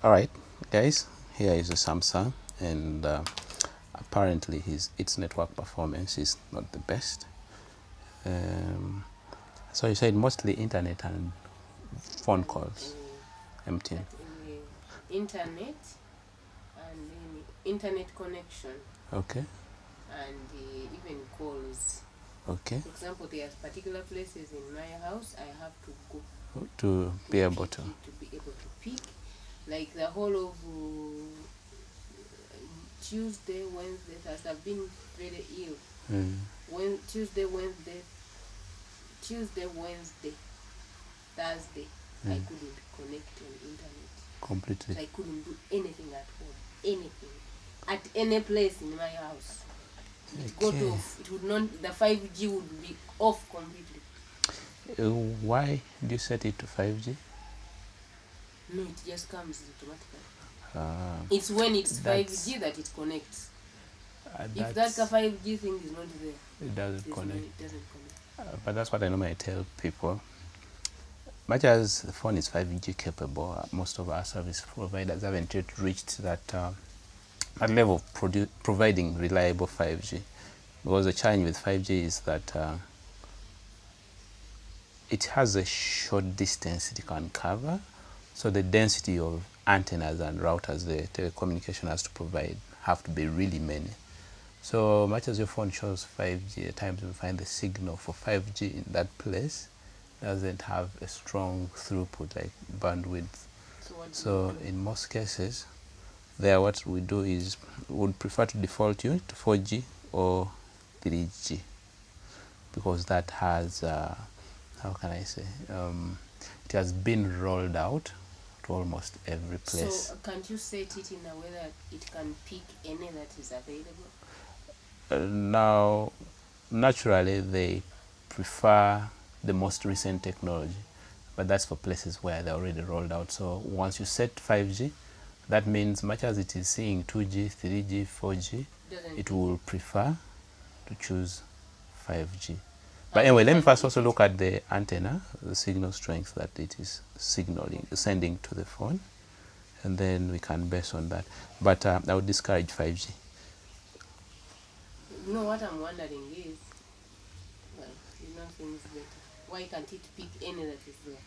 All right, guys, here is a Samsung, and apparently its network performance is not the best. So you said mostly internet and phone calls, MTN. Internet and internet connection. Okay. And even calls. Okay. For example, there are particular places in my house I have to go to be able to pick, like the whole of Tuesday, Wednesday, as I've been very ill. When Tuesday, Wednesday, Thursday, I couldn't connect on internet completely. So I couldn't do anything at home, anything, at any place in my house. It got off. It would not. The 5G would be off completely. Why do you set it to 5G? No, it just comes automatically. It's when it's 5G that it connects. If that 5G thing is not there, it doesn't connect. It doesn't connect. But that's what I normally tell people. Much as the phone is 5G capable, most of our service providers haven't yet reached that level of providing reliable 5G. Because the challenge with 5G is that it has a short distance it can cover, so the density of antennas and routers the telecommunication has to provide have to be really many. So much as your phone shows 5G, at times you find the signal for 5G in that place doesn't have a strong throughput, like bandwidth. So in most cases, what we do is we would prefer to default you to 4G or 3G, because that has how can I say, it has been rolled out to almost every place. So can't you set it in a way that it can pick any that is available? Now, naturally, they prefer the most recent technology, but that's for places where they're already rolled out. So once you set 5G, that means much as it is seeing 2G, 3G, 4G, it will prefer to choose 5G. But anyway, let me first also look at the antenna, the signal strength that it is sending to the phone, and then we can base on that. But I would discourage 5G. No, what I'm wondering is, well, things better. Why can't it pick any that is there?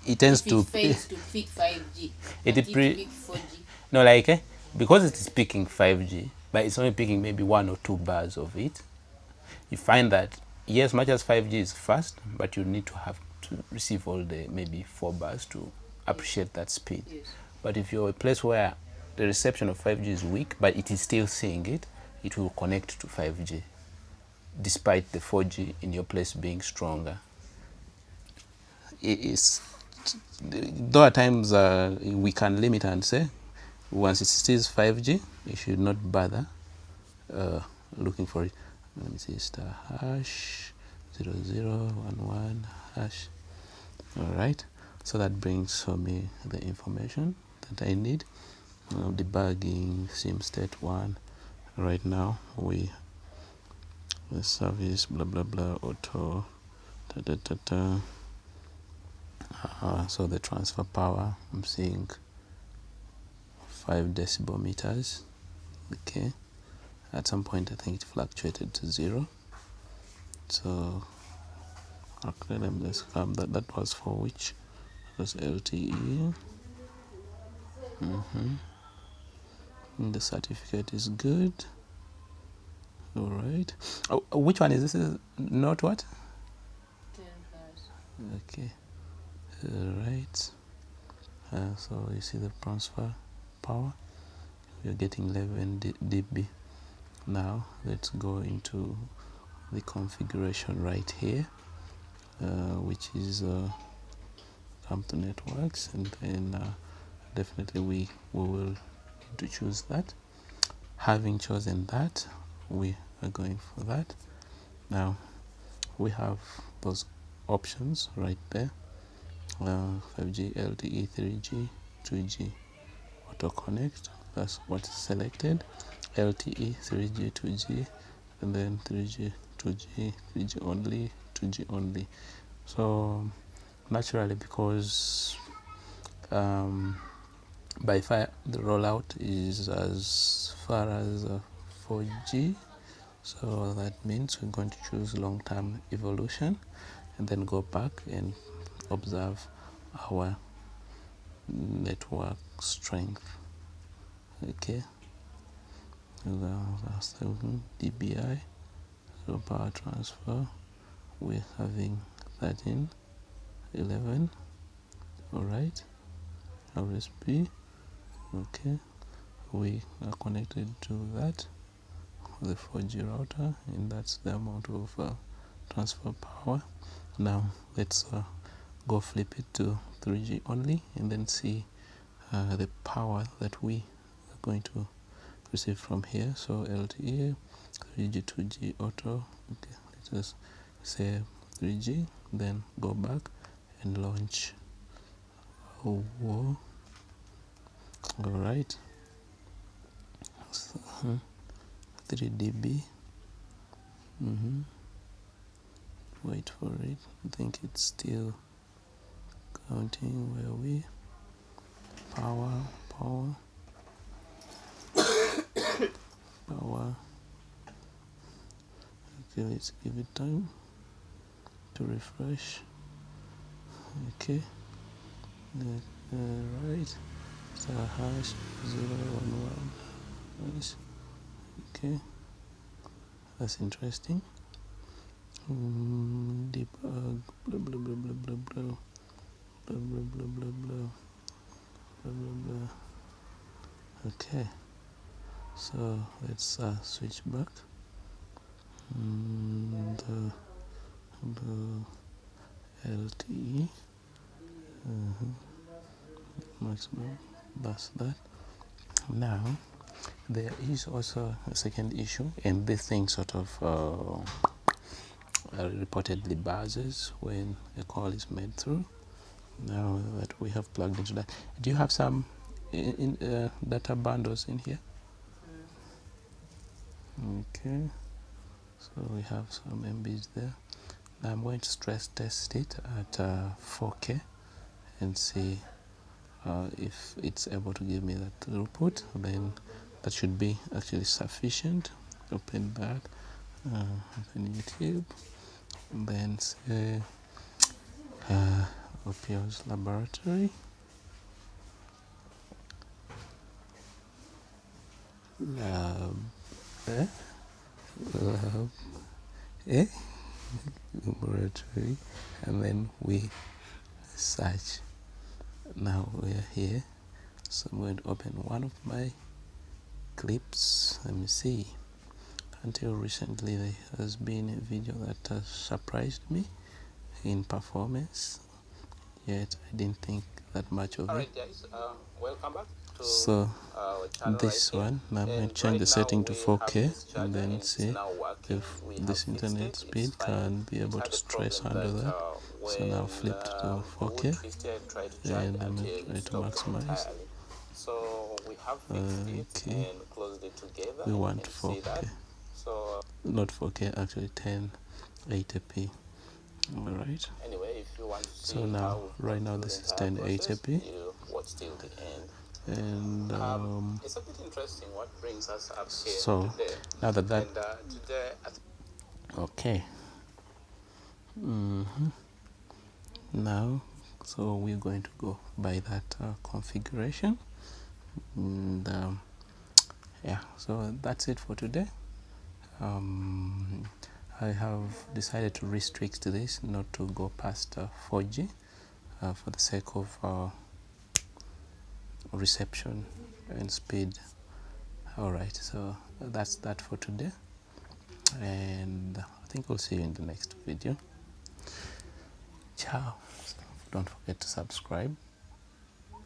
It tends if it fails to pick 5G, it pick 4G? No, like because it is picking 5G, but it's only picking maybe 1 or 2 bars of it. You find that yes, much as 5G is fast, but you need to have to receive all the maybe 4 bars to appreciate that speed. Yes. But if you're a place where the reception of 5G is weak, but it is still seeing it, it will connect to 5G, despite the 4G in your place being stronger. It is, though at times we can limit and say, once it sees 5G, you should not bother looking for it. Let me see, star hash 0011 hash. All right, so that brings for me the information that I need. Debugging sim state 1. Right now the service blah blah blah auto so the transfer power, I'm seeing 5 decibel meters. Okay, at some point I think it fluctuated to 0. So okay, let me just come. That was for which was LTE. The certificate is good. All right. Oh, which one is this? Is not what? 10 okay. All right. So you see the transfer power. We're getting 11 dB. Now let's go into the configuration right here, which is come to networks, and then definitely we will need to choose that. Having chosen that, we are going for that. Now we have those options right there, 5G, LTE, 3G, 2G, auto connect. That's what's selected. LTE, 3G, 2G, and then 3G, 2G, 3G only, 2G only. So naturally, because by far the rollout is as far as 4G, so that means we're going to choose long-term evolution and then go back and observe our network strength. Okay, that's dBi, so power transfer we're having 1311. all right, RSP. Okay, we are connected to that, the 4G router, and that's the amount of transfer power. Now let's go flip it to 3G only and then see the power that we are going to receive from here. So LTE, 3G, 2G, auto. Okay, let's say 3G, then go back and launch. Oh, whoa. All right, so, 3 dB. Wait for it. I think it's still counting. Where we power. Okay, let's give it time to refresh. Okay, right, star hash 011. Nice. Okay, that's interesting. Debug blah blah blah blah blah blah blah blah blah blah blah blah blah. Okay, so let's switch back. The LTE maximum, that's that. Now there is also a second issue, and this thing sort of reportedly buzzes when a call is made through. Now that we have plugged into that, do you have some data bundles in here? Okay, so we have some MBs there. Now I'm going to stress test it at 4K and see if it's able to give me that throughput. Then that should be actually sufficient. Open that, open YouTube, and then say Opioz Laboratory. Laboratory, and then we search. Now we're here, so I'm going to open one of my clips. Let me see. Until recently there has been a video that has surprised me in performance, yet I didn't think that much of it. Alright guys, welcome back to so this right one, I'm going to change the setting to 4K and then see if this internet speed can be able to stress under that. So now flipped to 4K and I'm going to try to maximize. So we have fixed it and closed it together. We want 4K, so not 4K, actually 1080p. Alright, anyway, if you want to see so now right now this is 1080p, watch till the end. and it's a bit interesting what brings us up here so today. now that Today okay, now so we're going to go by that configuration, and yeah, so that's it for today. I have decided to restrict this, not to go past 4G for the sake of reception and speed. Alright, so that's that for today, and I think we'll see you in the next video. Ciao. Don't forget to subscribe.